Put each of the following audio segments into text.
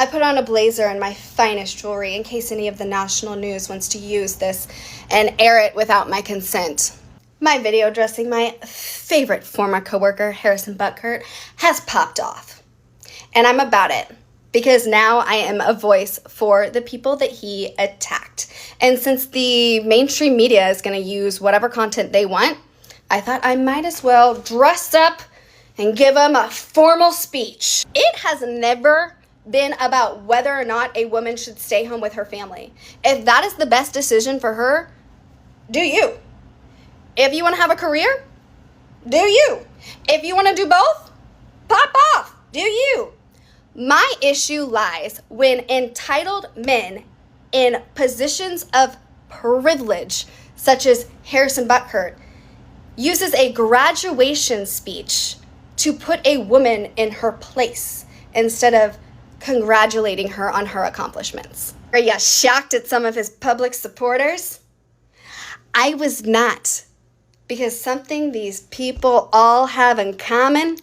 I put on a blazer and my finest jewelry in case any of the national news wants to use this and air it without my consent. My video dressing my favorite former coworker, Harrison Butker, has popped off. And I'm about it, because now I am a voice for the people that he attacked. And since the mainstream media is going to use whatever content they want, I thought I might as well dress up and give him a formal speech. It has never been about whether or not a woman should stay home with her family. If that is the best decision for her, do you. If you want to have a career, do you. If you want to do both, pop off, do you. My issue lies when entitled men in positions of privilege, such as Harrison Butker, uses a graduation speech to put a woman in her place instead of congratulating her on her accomplishments. Are you shocked at some of his public supporters? I was not, because something these people all have in common: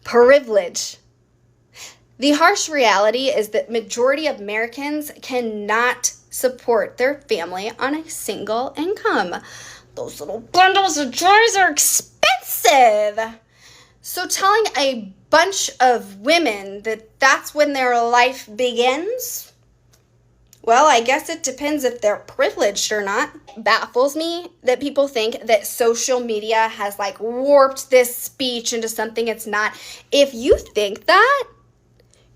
privilege. The harsh reality is that majority of Americans cannot support their family on a single income. Those little bundles of joys are expensive. So telling a bunch of women that that's when their life begins, well, I guess it depends if they're privileged or not. It baffles me that people think that social media has like warped this speech into something it's not. If you think that,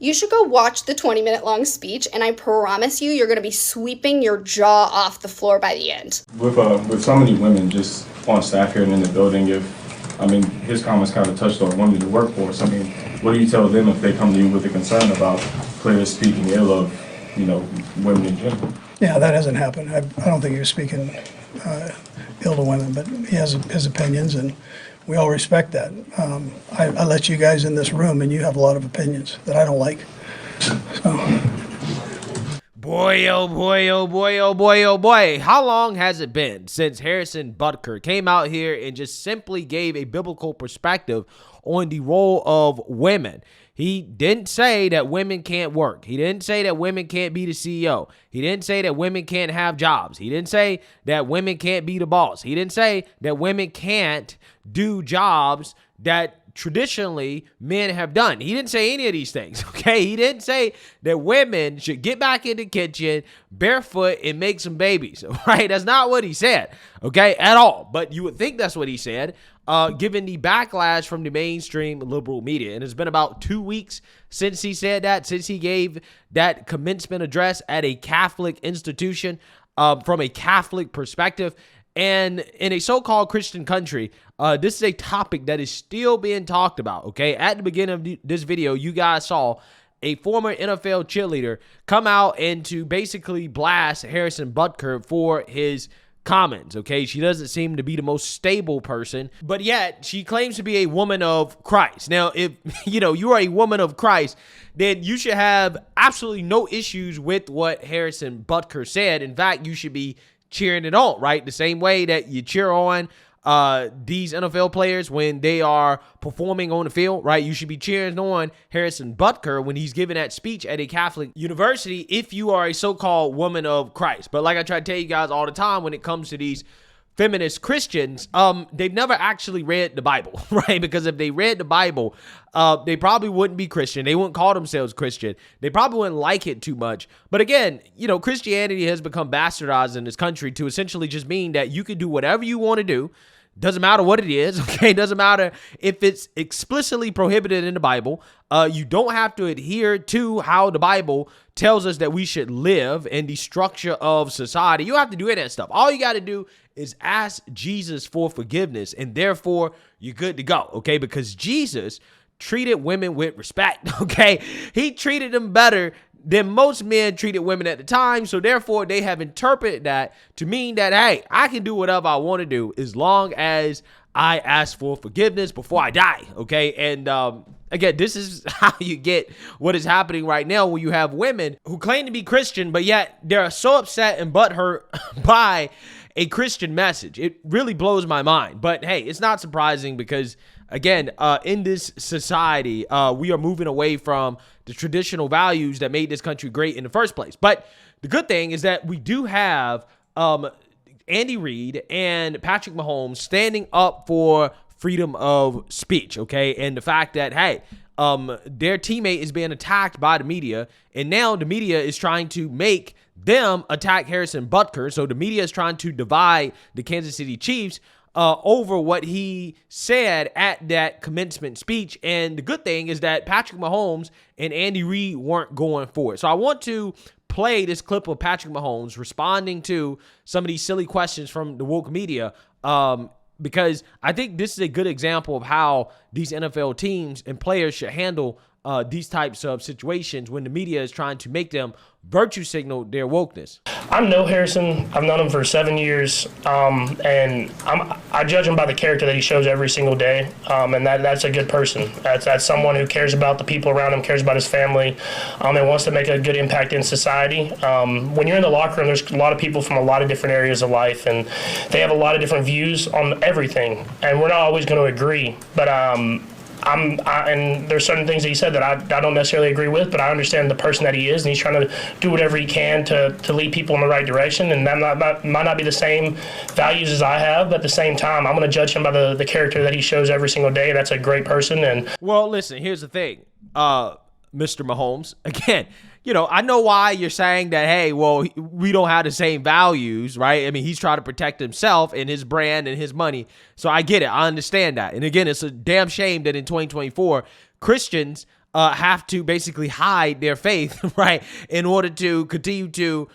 you should go watch the 20-minute long speech, and I promise you're going to be sweeping your jaw off the floor by the end. With so many women just on staff here and in the building, his comments kind of touched on women in the workforce. What do you tell them if they come to you with a concern about players speaking ill of, women in general? Yeah, that hasn't happened. I don't think he was speaking ill to women, but he has his opinions, and we all respect that. I let you guys in this room, and you have a lot of opinions that I don't like. So. Boy, oh boy, oh boy, oh boy, oh boy. How long has it been since Harrison Butker came out here and just simply gave a biblical perspective on the role of women? He didn't say that women can't work. He didn't say that women can't be the CEO. He didn't say that women can't have jobs. He didn't say that women can't be the boss. He didn't say that women can't do jobs that traditionally men have done. He didn't say any of these things, okay? He didn't say that women should get back in the kitchen barefoot and make some babies, right? That's not what he said, okay, at all. But you would think that's what he said, given the backlash from the mainstream liberal media. And it's been about 2 weeks since he said that, since he gave that commencement address at a Catholic institution from a Catholic perspective. And in a so-called Christian country, this is a topic that is still being talked about, okay? At the beginning of this video, you guys saw a former NFL cheerleader come out and to basically blast Harrison Butker for his comments, okay? She doesn't seem to be the most stable person, but yet she claims to be a woman of Christ. Now, if you are a woman of Christ, then you should have absolutely no issues with what Harrison Butker said. In fact, you should be cheering it on, right? The same way that you cheer on these NFL players when they are performing on the field, right? You should be cheering on Harrison Butker when he's giving that speech at a Catholic university if you are a so-called woman of Christ. But like I try to tell you guys all the time, when it comes to these feminist Christians, they've never actually read the Bible, right? Because if they read the Bible, they probably wouldn't be Christian. They wouldn't call themselves Christian. They probably wouldn't like it too much. But again, Christianity has become bastardized in this country to essentially just mean that you can do whatever you want to do. Doesn't matter what it is, okay? Doesn't matter if it's explicitly prohibited in the Bible. You don't have to adhere to how the Bible tells us that we should live and the structure of society. You don't have to do any of that stuff. All you got to do is ask Jesus for forgiveness, and therefore you're good to go, okay? Because Jesus treated women with respect, okay? He treated them better than most men treated women at the time, so therefore they have interpreted that to mean that, hey, I can do whatever I want to do as long as I ask for forgiveness before I die, okay? And again, this is how you get what is happening right now, when you have women who claim to be Christian, but yet they're so upset and butthurt by a Christian message. It really blows my mind. But hey, it's not surprising because, again, in this society, we are moving away from the traditional values that made this country great in the first place. But the good thing is that we do have Andy Reid and Patrick Mahomes standing up for freedom of speech, okay? And the fact that, hey, their teammate is being attacked by the media, and now the media is trying to make them attack Harrison Butker. So the media is trying to divide the Kansas City Chiefs over what he said at that commencement speech. And the good thing is that Patrick Mahomes and Andy Reid weren't going for it. So I want to play this clip of Patrick Mahomes responding to some of these silly questions from the woke media, because I think this is a good example of how these NFL teams and players should handle these types of situations when the media is trying to make them virtue signal their wokeness. I know Harrison. I've known him for 7 years, and I judge him by the character that he shows every single day, and that's a good person. That's someone who cares about the people around him, cares about his family, and wants to make a good impact in society. When you're in the locker room, there's a lot of people from a lot of different areas of life, and they have a lot of different views on everything, and we're not always going to agree, but and there's certain things that he said that I don't necessarily agree with, but I understand the person that he is, and he's trying to do whatever he can to lead people in the right direction. And that might not be the same values as I have, but at the same time, I'm going to judge him by the character that he shows every single day. That's a great person. And well, listen, here's the thing, Mr. Mahomes. Again, you know, I know why you're saying that, hey, well, we don't have the same values, right? I mean, he's trying to protect himself and his brand and his money. So I get it. I understand that. And again, it's a damn shame that in 2024, Christians have to basically hide their faith, right, in order to continue to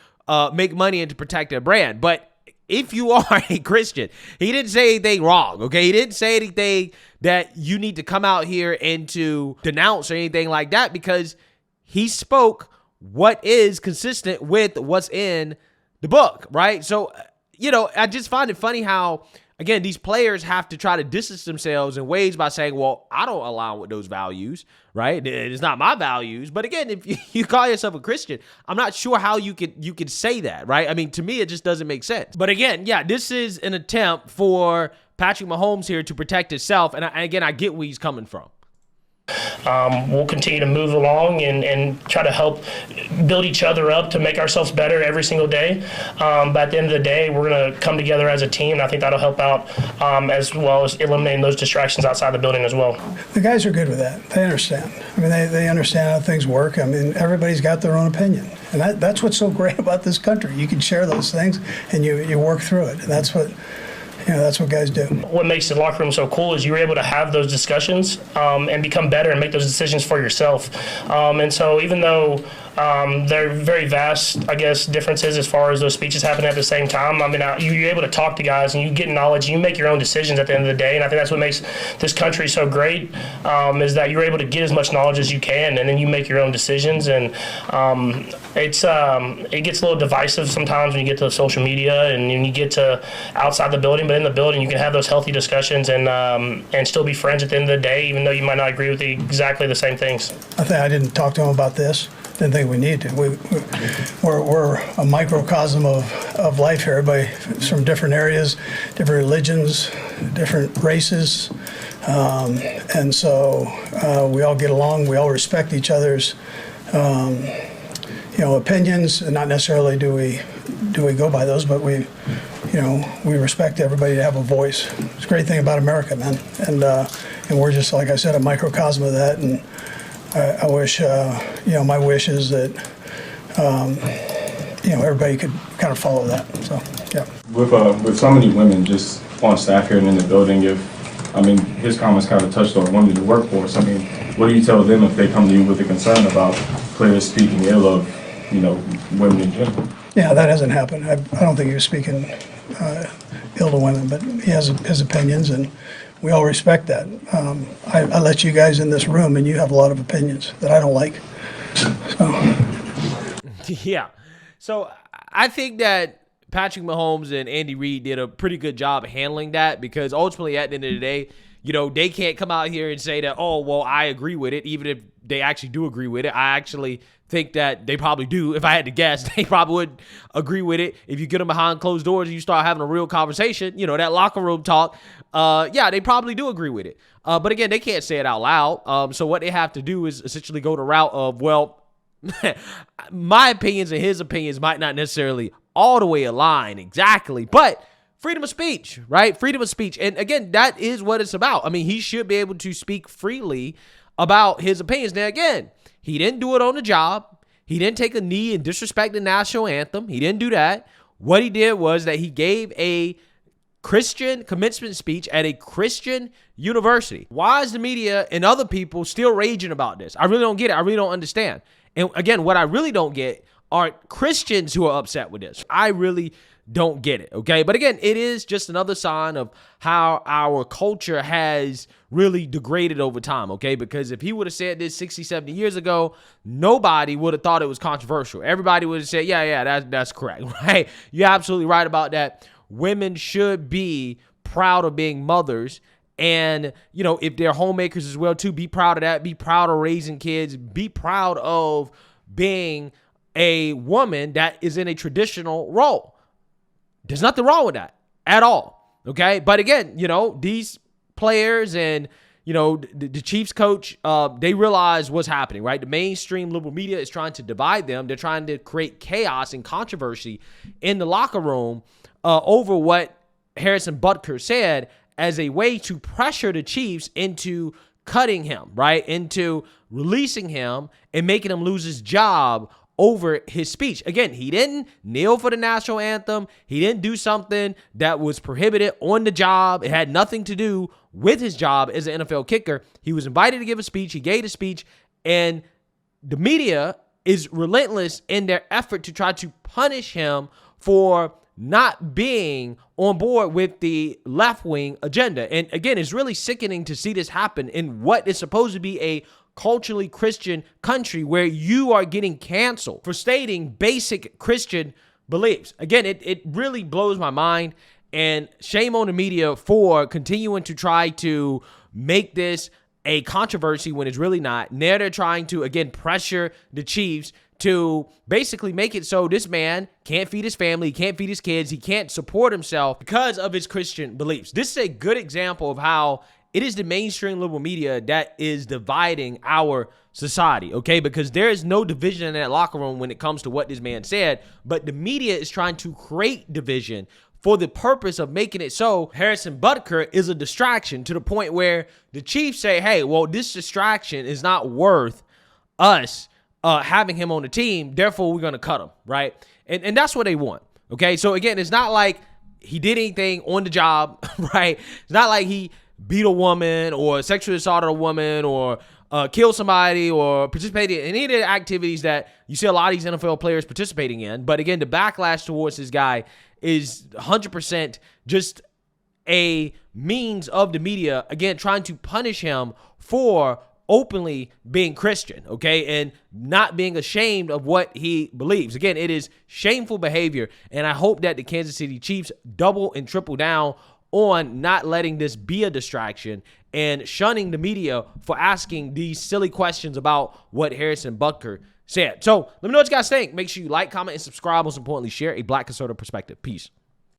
make money and to protect their brand. But if you are a Christian, he didn't say anything wrong, okay? He didn't say anything that you need to come out here and to denounce or anything like that, because he spoke what is consistent with what's in the book, right? So, you know, I just find it funny how, again, these players have to try to distance themselves in ways by saying, well, I don't align with those values, right? It's not my values. But again, if you call yourself a Christian, I'm not sure how you could say that, right? I mean, to me, it just doesn't make sense. But again, yeah, this is an attempt for Patrick Mahomes here to protect himself. And again, I get where he's coming from. We'll continue to move along and try to help build each other up to make ourselves better every single day. But at the end of the day, we're going to come together as a team, and I think that'll help out as well as eliminating those distractions outside the building as well. The guys are good with that. They understand. I mean, they understand how things work. I mean, everybody's got their own opinion. And that's what's so great about this country. You can share those things, and you work through it. And that's what guys do. What makes the locker room so cool is you're able to have those discussions and become better and make those decisions for yourself. And so even though there are very vast, I guess, differences as far as those speeches happening at the same time, I mean, you're able to talk to guys and you get knowledge, you make your own decisions at the end of the day. And I think that's what makes this country so great, is that you're able to get as much knowledge as you can, and then you make your own decisions. And it gets a little divisive sometimes when you get to social media and you get to outside the building, but in the building you can have those healthy discussions and still be friends at the end of the day, even though you might not agree with exactly the same things. I didn't talk to him about this. Didn't think we need to. We're a microcosm of life here. Everybody from different areas, different religions, different races, and so we all get along. We all respect each other's opinions, and not necessarily do we go by those, but we respect everybody to have a voice. It's a great thing about America, man, and we're just, like I said, a microcosm of that. And I wish, my wish is that, everybody could kind of follow that. So, yeah. With so many women just on staff here and in the building, his comments kind of touched on women in the workforce. I mean, what do you tell them if they come to you with a concern about players speaking ill of, women in general? Yeah, that hasn't happened. I don't think he was speaking ill to women, but he has his opinions, and we all respect that. I let you guys in this room, and you have a lot of opinions that I don't like. So. Yeah. So I think that Patrick Mahomes and Andy Reid did a pretty good job handling that, because ultimately at the end of the day, they can't come out here and say that, oh, well, I agree with it, even if they actually do agree with it. I actually think that they probably do. If I had to guess, they probably would agree with it. If you get them behind closed doors and you start having a real conversation, that locker room talk, yeah, they probably do agree with it. But again, they can't say it out loud. So what they have to do is essentially go the route of, well, my opinions and his opinions might not necessarily all the way align exactly, but freedom of speech, right? Freedom of speech. And again, that is what it's about. I mean, he should be able to speak freely about his opinions. Now, again, he didn't do it on the job. He didn't take a knee and disrespect the national anthem. He didn't do that. What he did was that he gave a Christian commencement speech at a Christian university. Why is the media and other people still raging about this? I really don't get it. I really don't understand. And again, what I really don't get are Christians who are upset with this. I really don't get it, okay? But again, it is just another sign of how our culture has really degraded over time, okay? Because if he would have said this 60, 70 years ago, nobody would have thought it was controversial. Everybody would have said, yeah, that's correct, right? You're absolutely right about that. Women should be proud of being mothers. And, if they're homemakers as well, too, be proud of that. Be proud of raising kids. Be proud of being a woman that is in a traditional role. There's nothing wrong with that at all, okay? But again, these players and, the Chiefs coach, they realize what's happening, right? The mainstream liberal media is trying to divide them. They're trying to create chaos and controversy in the locker room over what Harrison Butker said as a way to pressure the Chiefs into cutting him, right? Into releasing him and making him lose his job over his speech. Again, he didn't kneel for the national anthem. He didn't do something that was prohibited on the job. It had nothing to do with his job as an NFL kicker. He was invited to give a speech. He gave a speech, and the media is relentless in their effort to try to punish him for not being on board with the left-wing agenda. And again, it's really sickening to see this happen in what is supposed to be a culturally Christian country where you are getting canceled for stating basic Christian beliefs. Again, it really blows my mind, and shame on the media for continuing to try to make this a controversy when it's really not. Now they're trying to, again, pressure the Chiefs to basically make it so this man can't feed his family, he can't feed his kids, he can't support himself because of his Christian beliefs. This is a good example of how it is the mainstream liberal media that is dividing our society, okay? Because there is no division in that locker room when it comes to what this man said, but the media is trying to create division for the purpose of making it so Harrison Butker is a distraction, to the point where the Chiefs say, hey, well, this distraction is not worth us having him on the team, therefore we're going to cut him, right? And that's what they want, okay? So again, it's not like he did anything on the job, right? It's not like he beat a woman or sexually assaulted a woman or killed somebody or participated in any of the activities that you see a lot of these NFL players participating in. But again, the backlash towards this guy is 100% just a means of the media, again, trying to punish him for openly being Christian, okay, and not being ashamed of what he believes. Again, it is shameful behavior, and I hope that the Kansas City Chiefs double and triple down on not letting this be a distraction and shunning the media for asking these silly questions about what Harrison Butker said. So let me know what you guys think. Make sure you like, comment, and subscribe. Most importantly, share a Black conservative perspective. Peace.